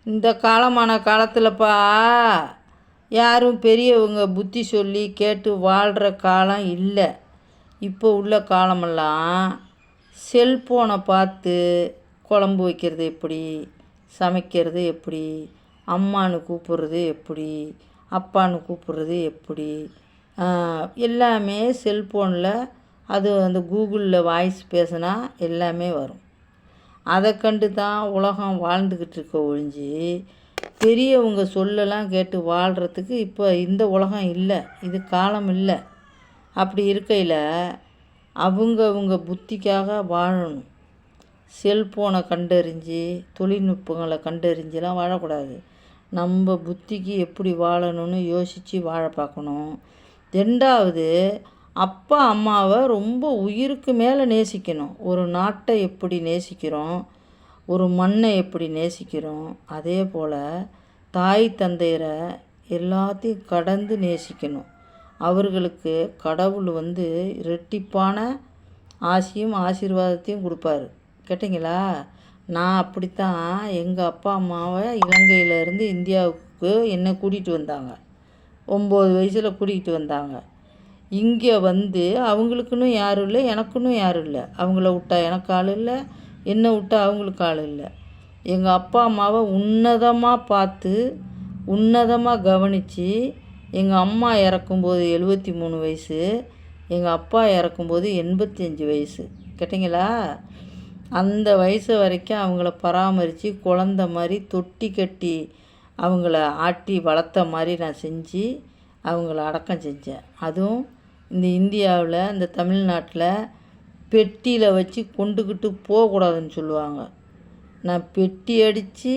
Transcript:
இந்த காலமான காலத்தில்ப்பா யாரும் பெரியவங்க புத்தி சொல்லி கேட்டு வாழ்கிற காலம் இல்லை. இப்போ உள்ள காலமெல்லாம் செல்ஃபோனை பார்த்து குழம்பு வைக்கிறது எப்படி, சமைக்கிறது எப்படி, அம்மானு கூப்பிட்றது எப்படி, அப்பான்னு கூப்பிட்றது எப்படி, எல்லாமே செல்ஃபோனில் அது அந்த கூகுளில் வாய்ஸ் பேசினா எல்லாமே வரும். அதை கண்டு தான் உலகம் வாழ்ந்துக்கிட்டு இருக்க ஒழிஞ்சு பெரியவங்க சொல்லலாம் கேட்டு வாழ்கிறதுக்கு இப்போ இந்த உலகம் இல்லை, இது காலம் இல்லை. அப்படி இருக்கையில் அவங்க புத்திக்காக வாழணும். செல்ஃபோனை கண்டறிஞ்சு தொழில்நுட்பங்களை கண்டறிஞ்செலாம் வாழக்கூடாது. நம்ம புத்திக்கு எப்படி வாழணும்னு யோசித்து வாழ பார்க்கணும். 2வது, அப்பா அம்மாவை ரொம்ப உயிருக்கு மேலே நேசிக்கணும். ஒரு நாட்டை எப்படி நேசிக்கிறோம், ஒரு மண்ணை எப்படி நேசிக்கிறோம், அதே போல் தாய் தந்தையரை எல்லாத்தையும் கடந்து நேசிக்கணும். அவர்களுக்கு கடவுள் இரட்டிப்பான ஆசியும் ஆசீர்வாதத்தையும் கொடுப்பாரு. கேட்டிங்களா? நான் அப்படித்தான் எங்கள் அப்பா அம்மாவை இலங்கையிலேருந்து இந்தியாவுக்கு என்னை கூட்டிகிட்டு வந்தாங்க. 9 வயசில் கூட்டிகிட்டு வந்தாங்க. இங்கே அவங்களுக்குன்னு யாரும் இல்லை, எனக்குன்னு யாரும் இல்லை. அவங்கள விட்டா எனக்கு ஆள் இல்லை, என்னை விட்டா அவங்களுக்கு ஆள் இல்லை. எங்கள் அப்பா அம்மாவை உன்னதமாக பார்த்து உன்னதமாக கவனித்து, எங்கள் அம்மா இறக்கும்போது 73 வயசு, எங்கள் அப்பா இறக்கும்போது 85 வயசு. கேட்டிங்களா? அந்த வயசு வரைக்கும் அவங்கள பராமரித்து குழந்த மாதிரி தொட்டி கட்டி அவங்கள ஆட்டி வளர்த்த மாதிரி நான் செஞ்சு அவங்கள அடக்கம் செஞ்சேன். அதுவும் இந்த இந்தியாவில், இந்த தமிழ்நாட்டில் பெட்டியில் வச்சு கொண்டுக்கிட்டு போகக்கூடாதுன்னு சொல்லுவாங்க. நான் பெட்டி அடித்து